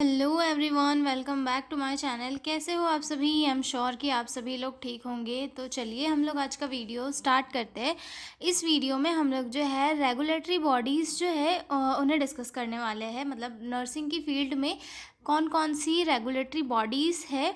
Hello everyone, welcome back to my channel. कैसे हो आप सभी? आई एम श्योर कि आप सभी लोग ठीक होंगे। तो चलिए हम लोग आज का वीडियो स्टार्ट करते हैं। इस वीडियो में हम लोग जो है रेगुलेटरी बॉडीज़ जो है उन्हें डिस्कस करने वाले हैं। मतलब नर्सिंग की फील्ड में कौन कौन सी रेगुलेटरी बॉडीज़ है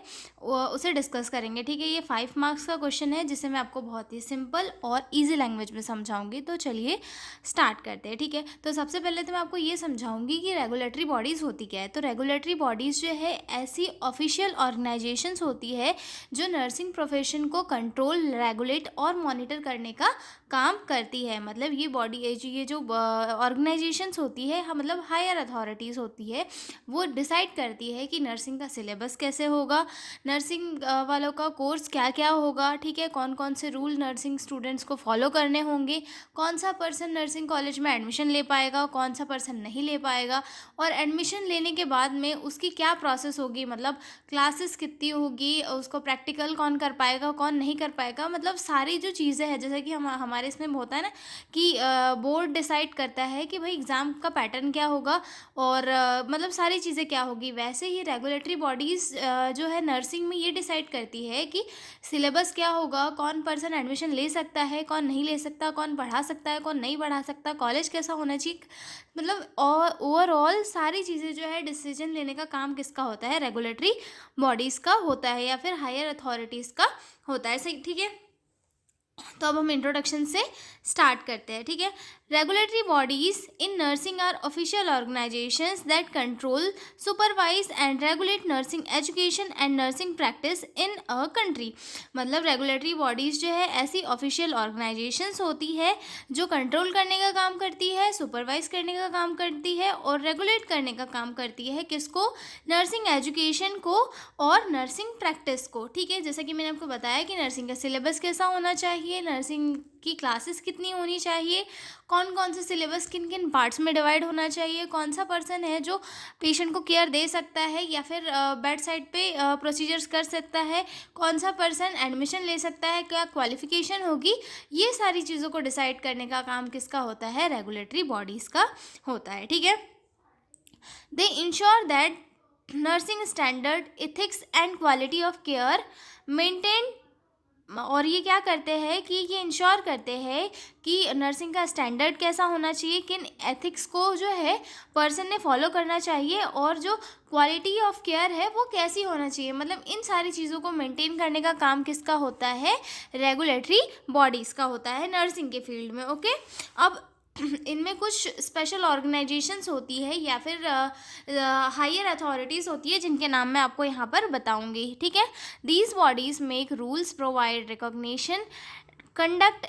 उसे डिस्कस करेंगे। ठीक है, ये 5 मार्क्स का क्वेश्चन है जिसे मैं आपको बहुत ही सिंपल और ईजी लैंग्वेज में समझाऊंगी। तो चलिए स्टार्ट करते हैं। ठीक है, तो सबसे पहले तो मैं आपको ये समझाऊंगी कि रेगुलेटरी बॉडीज़ होती क्या है। तो रेगुलेटरी बॉडीज़ जो है ऐसी ऑफिशियल ऑर्गेनाइजेशंस होती है जो नर्सिंग प्रोफेशन को कंट्रोल, रेगुलेट और मॉनिटर करने का काम करती है। मतलब ये जो ऑर्गेनाइजेशंस होती है, मतलब हायर अथॉरिटीज़ होती है, वो डिसाइड करती है कि नर्सिंग का सिलेबस कैसे होगा, नर्सिंग वालों का कोर्स क्या क्या होगा। ठीक है, कौन कौन से रूल नर्सिंग स्टूडेंट्स को फॉलो करने होंगे, कौन सा पर्सन नर्सिंग कॉलेज में एडमिशन ले पाएगा, कौन सा पर्सन नहीं ले पाएगा, और एडमिशन लेने के बाद में उसकी क्या प्रोसेस होगी। मतलब क्लासेस कितनी होगी, उसको प्रैक्टिकल कौन कर पाएगा, कौन नहीं कर पाएगा। मतलब सारी जो चीज़ें हैं, जैसे कि हम हमारे इसमें होता है ना कि बोर्ड डिसाइड करता है कि भाई एग्ज़ाम का पैटर्न क्या होगा और मतलब सारी चीज़ें क्या होगी। वैसे ही रेगुलेटरी बॉडीज़ जो है नर्सिंग में ये डिसाइड करती है कि सिलेबस क्या होगा, कौन पर्सन एडमिशन ले सकता है, कौन नहीं ले सकता, कौन पढ़ा सकता है, कौन नहीं पढ़ा सकता, कॉलेज कैसा होना चाहिए। मतलब और ओवरऑल सारी चीज़ें जो है डिसीजन लेने का काम किसका होता है? रेगुलेटरी बॉडीज़ का होता है या फिर हायर अथॉरिटीज़ का होता है। सही, ठीक है। तो अब हम इंट्रोडक्शन से स्टार्ट करते हैं। ठीक है, regulatory bodies in nursing are official organisations that control, supervise and regulate nursing education and nursing practice in a country. मतलब रेगुलेटरी बॉडीज जो है ऐसी ऑफिशियल ऑर्गेनाइजेशंस होती है जो कंट्रोल करने का काम करती है, सुपरवाइज करने का काम करती है और रेगुलेट करने का काम करती है। किसको? नर्सिंग एजुकेशन को और नर्सिंग प्रैक्टिस को। ठीक है, जैसा कि मैंने आपको बताया कि नर्सिंग का सिलेबस कैसा होना चाहिए, नर्सिंग की क्लासेस कितनी होनी चाहिए, कौन कौन से सिलेबस किन किन पार्ट्स में डिवाइड होना चाहिए, कौन सा पर्सन है जो पेशेंट को केयर दे सकता है या फिर बेड साइड पे प्रोसीजर्स कर सकता है, कौन सा पर्सन एडमिशन ले सकता है, क्या क्वालिफिकेशन होगी। ये सारी चीज़ों को डिसाइड करने का काम किसका होता है? रेगुलेटरी बॉडीज़ का होता है। ठीक है, दे ensure that nursing standard, ethics and quality of care maintain. और ये क्या करते हैं कि ये इंश्योर करते हैं कि नर्सिंग का स्टैंडर्ड कैसा होना चाहिए, किन एथिक्स को जो है पर्सन ने फॉलो करना चाहिए, और जो क्वालिटी ऑफ केयर है वो कैसी होना चाहिए। मतलब इन सारी चीज़ों को मेंटेन करने का काम किसका होता है? रेगुलेटरी बॉडीज़ का होता है नर्सिंग के फील्ड में। ओके, अब इनमें कुछ स्पेशल ऑर्गेनाइजेशंस होती है या फिर हायर अथॉरिटीज़ होती है जिनके नाम मैं आपको यहाँ पर बताऊँगी। ठीक है, these bodies make rules, provide recognition, conduct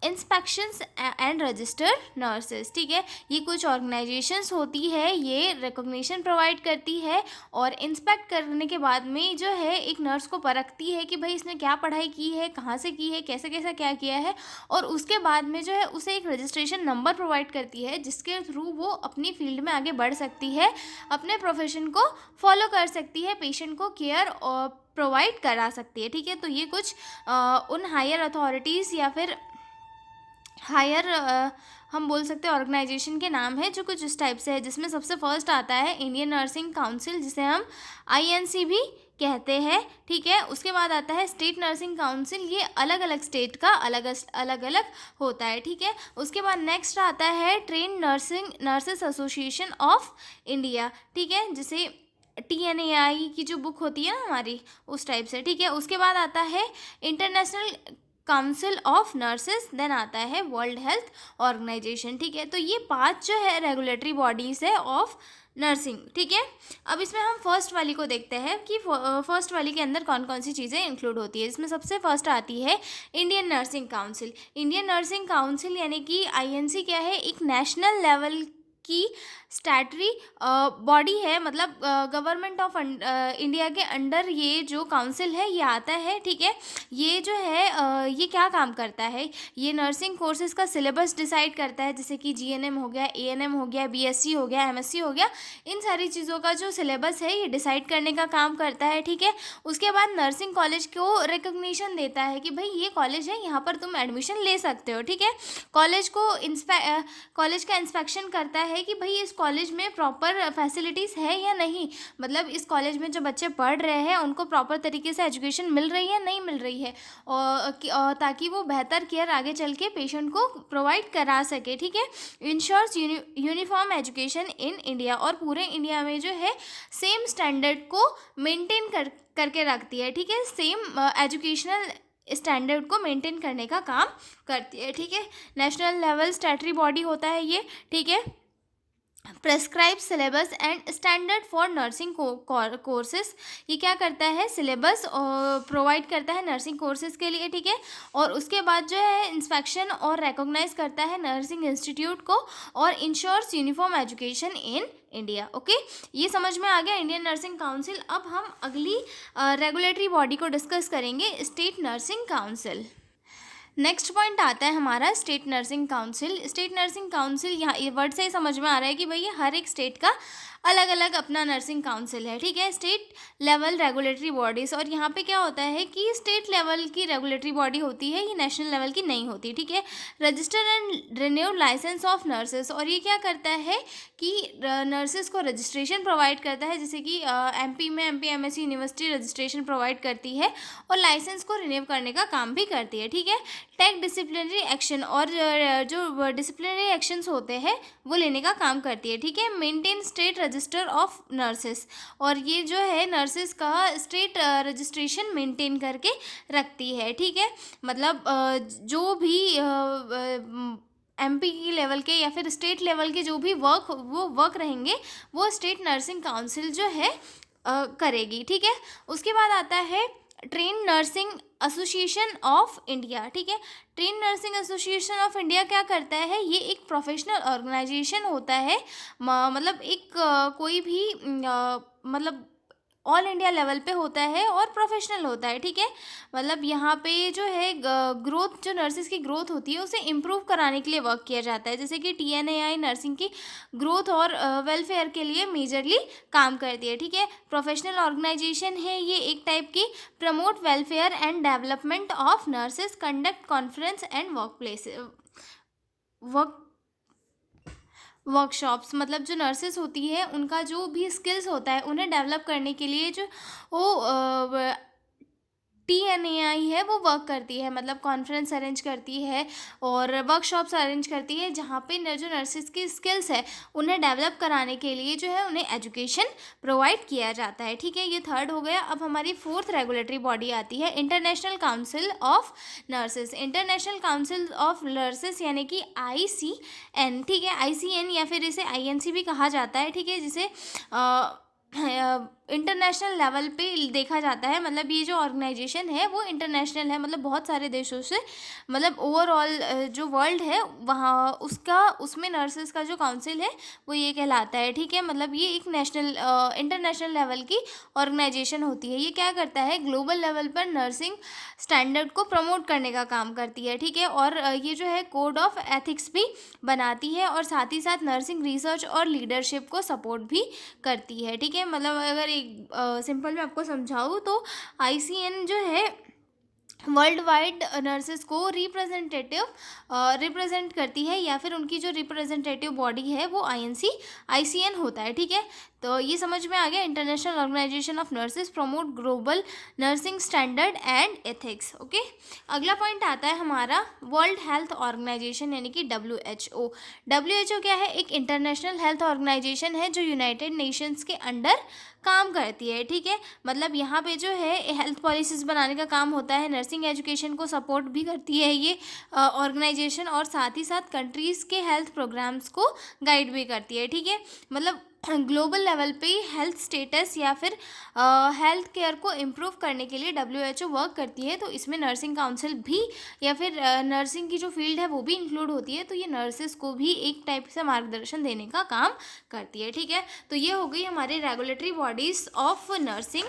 inspections and register nurses. ठीक है, ये कुछ ऑर्गेनाइजेशंस होती है, ये रिकॉग्निशन प्रोवाइड करती है और इंस्पेक्ट करने के बाद में जो है एक नर्स को परखती है कि भाई इसने क्या पढ़ाई की है, कहाँ से की है, कैसे कैसे क्या किया है, और उसके बाद में जो है उसे एक रजिस्ट्रेशन नंबर प्रोवाइड करती है जिसके थ्रू वो अपनी फील्ड में आगे बढ़ सकती है, अपने प्रोफेशन को फॉलो कर सकती है, पेशेंट को केयर और प्रोवाइड करा सकती है। ठीक है, तो ये कुछ उन हायर अथॉरिटीज़ या फिर हायर हम बोल सकते हैं ऑर्गेनाइजेशन के नाम है जो कुछ इस टाइप से है, जिसमें सबसे फर्स्ट आता है इंडियन नर्सिंग काउंसिल, जिसे हम आईएनसी भी कहते हैं। ठीक है, उसके बाद आता है स्टेट नर्सिंग काउंसिल, ये अलग अलग स्टेट का अलग अलग होता है। ठीक है, उसके बाद नेक्स्ट आता है train nursing nurses association of India. ठीक है, जिसे TNAI की जो बुक होती है ना हमारी, उस टाइप से। ठीक है, उसके बाद आता है international council of nurses, then आता है वर्ल्ड हेल्थ ऑर्गेनाइजेशन। ठीक है, तो ये 5 जो है रेगुलेटरी बॉडीज़ है ऑफ नर्सिंग। ठीक है, अब इसमें हम फर्स्ट वाली को देखते हैं कि फर्स्ट वाली के अंदर कौन कौन सी चीज़ें इंक्लूड होती है। इसमें सबसे फर्स्ट आती है Indian nursing council. Indian nursing council यानी कि आईएनसी क्या है? एक नेशनल लेवल की स्टैटरी बॉडी है। मतलब गवर्नमेंट ऑफ इंडिया के अंडर ये जो काउंसिल है ये आता है। ठीक है, ये जो है ये क्या काम करता है? ये नर्सिंग कोर्सेज का सिलेबस डिसाइड करता है, जैसे कि जीएनएम हो गया, एएनएम हो गया, बीएससी हो गया, एमएससी हो गया। इन सारी चीज़ों का जो सिलेबस है ये डिसाइड करने का काम करता है। ठीक है, उसके बाद नर्सिंग कॉलेज को रिकग्निशन देता है कि भाई ये कॉलेज है, यहाँ पर तुम एडमिशन ले सकते हो। ठीक है, कॉलेज का इंस्पेक्शन करता है कि भाई इस कॉलेज में प्रॉपर फैसिलिटीज़ है या नहीं, मतलब इस कॉलेज में जो बच्चे पढ़ रहे हैं उनको प्रॉपर तरीके से एजुकेशन मिल रही है नहीं मिल रही है, ताकि वो बेहतर केयर आगे चल के पेशेंट को प्रोवाइड करा सके, ठीक है। Ensures uniform education in India, और पूरे इंडिया में जो है सेम स्टैंडर्ड को मेंटेन करके रखती है, ठीक है। सेम एजुकेशनल स्टैंडर्ड को मेंटेन करने का काम करती है, ठीक है। नेशनल लेवल स्टैट्यूटरी बॉडी होता है ये, ठीक है। Prescribe syllabus and standard for nursing courses, ये क्या करता है, सिलेबस प्रोवाइड करता है नर्सिंग कोर्सेज के लिए, ठीक है। और उसके बाद जो है इंस्पेक्शन और रिकॉग्नाइज करता है नर्सिंग इंस्टीट्यूट को, और ensures uniform education in India. Okay, ये समझ में आ गया इंडियन नर्सिंग काउंसिल। अब हम अगली रेगुलेटरी बॉडी को डिस्कस करेंगे, state nursing council. Next point आता है हमारा state nursing council. State nursing council, यहाँ ये वर्ड से ही समझ में आ रहा है कि भाई ये हर एक स्टेट का अलग अलग अपना नर्सिंग काउंसिल है, ठीक है। स्टेट लेवल रेगुलेटरी बॉडीज़, और यहाँ पे क्या होता है कि स्टेट लेवल की रेगुलेटरी बॉडी होती है, ये नेशनल लेवल की नहीं होती, ठीक है। Register and renewed licence of nurses, और ये क्या करता है कि नर्सेस को रजिस्ट्रेशन प्रोवाइड करता है, जैसे कि एमपी में एमपी यूनिवर्सिटी रजिस्ट्रेशन प्रोवाइड करती है और लाइसेंस को रिन्यू करने का काम भी करती है, ठीक है। टेक डिसिप्लिनरी एक्शन, और जो डिसिप्लिनरी एक्शंस होते हैं वो लेने का काम करती है, ठीक है। Maintain state register of nurses, और ये जो है नर्सेस का स्टेट रजिस्ट्रेशन मेंटेन करके रखती है, ठीक है। मतलब जो भी एमपी की लेवल के या फिर स्टेट लेवल के जो भी वर्क रहेंगे वो स्टेट नर्सिंग काउंसिल जो है करेगी, ठीक है। उसके बाद आता है train nursing association of India, ठीक है। Train nursing association of India क्या करता है, ये एक प्रोफेशनल ऑर्गेनाइजेशन होता है, मतलब एक कोई भी मतलब ऑल इंडिया लेवल पे होता है और प्रोफेशनल होता है, ठीक है। मतलब यहाँ पे जो है ग्रोथ, जो नर्सिस की ग्रोथ होती है उसे इम्प्रूव कराने के लिए वर्क किया जाता है, जैसे कि TNAI नर्सिंग की ग्रोथ और वेलफेयर के लिए मेजरली काम करती है, ठीक है। प्रोफेशनल ऑर्गेनाइजेशन है ये एक टाइप की, promote welfare and development of nurses, conduct conference and workshops, मतलब जो नर्सेस होती है उनका जो भी स्किल्स होता है उन्हें डेवलप करने के लिए जो वो TNAI है वो वर्क करती है, मतलब कॉन्फ्रेंस अरेंज करती है और वर्कशॉप्स अरेंज करती है, जहाँ पे जो नर्सेस की स्किल्स है उन्हें डेवलप कराने के लिए जो है उन्हें एजुकेशन प्रोवाइड किया जाता है, ठीक है। ये थर्ड हो गया। अब हमारी फोर्थ रेगुलेटरी बॉडी आती है international council of nurses. International council of nurses यानी कि ICN, ठीक है। ICN या फिर इसे INC भी कहा जाता है, ठीक है, जिसे इंटरनेशनल लेवल पे देखा जाता है, मतलब ये जो ऑर्गेनाइजेशन है वो इंटरनेशनल है, मतलब बहुत सारे देशों से, मतलब ओवरऑल जो वर्ल्ड है वहाँ उसमें नर्सेस का जो काउंसिल है वो ये कहलाता है, ठीक है। मतलब ये एक इंटरनेशनल लेवल की ऑर्गेनाइजेशन होती है। ये क्या करता है, ग्लोबल लेवल पर नर्सिंग स्टैंडर्ड को प्रमोट करने का काम करती है, ठीक है। और ये जो है कोड ऑफ एथिक्स भी बनाती है और साथ ही साथ नर्सिंग रिसर्च और लीडरशिप को सपोर्ट भी करती है, ठीक है। मतलब अगर एक सिंपल मैं आपको समझाऊँ तो ICN जो है वर्ल्ड वाइड नर्सेस को रिप्रेजेंट करती है, या फिर उनकी जो रिप्रेजेंटेटिव बॉडी है वो ICN होता है, ठीक है। तो ये समझ में आ गया, international organisation of nurses promote global nursing standard and ethics. Okay, अगला पॉइंट आता है हमारा वर्ल्ड हेल्थ ऑर्गेनाइजेशन यानी कि WHO। WHO क्या है, एक इंटरनेशनल हेल्थ ऑर्गेनाइजेशन है जो यूनाइटेड नेशंस के अंडर काम करती है, ठीक है। मतलब यहाँ पे जो है हेल्थ पॉलिसीज बनाने का काम होता है, नर्सिंग एजुकेशन को सपोर्ट भी करती है ये ऑर्गेनाइजेशन, और साथ ही साथ कंट्रीज़ के हेल्थ प्रोग्राम्स को गाइड भी करती है, ठीक है। मतलब ग्लोबल लेवल पे हेल्थ स्टेटस या फिर हेल्थ केयर को इम्प्रूव करने के लिए WHO वर्क करती है। तो इसमें नर्सिंग काउंसिल भी या फिर नर्सिंग की जो फील्ड है वो भी इंक्लूड होती है, तो ये नर्सेस को भी एक टाइप से मार्गदर्शन देने का काम करती है, ठीक है। तो ये हो गई हमारी regulatory bodies of nursing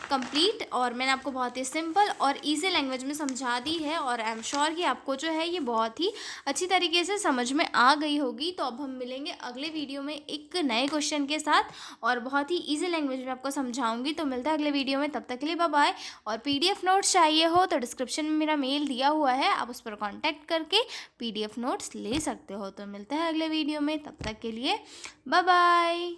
complete, और मैंने आपको बहुत ही सिंपल और ईजी लैंग्वेज में समझा दी है, और आई एम श्योर कि आपको जो है ये बहुत ही अच्छी तरीके से समझ में आ गई होगी। तो अब हम मिलेंगे अगले वीडियो में एक नए क्वेश्चन एक्सप्लेनेशन के साथ और बहुत ही ईजी लैंग्वेज में आपको समझाऊंगी। तो मिलता है अगले वीडियो में, तब तक के लिए बाय बाय। और PDF नोट्स चाहिए हो तो डिस्क्रिप्शन में मेरा मेल दिया हुआ है, आप उस पर कॉन्टैक्ट करके PDF नोट्स ले सकते हो। तो मिलता है अगले वीडियो में, तब तक के लिए बाय बाय।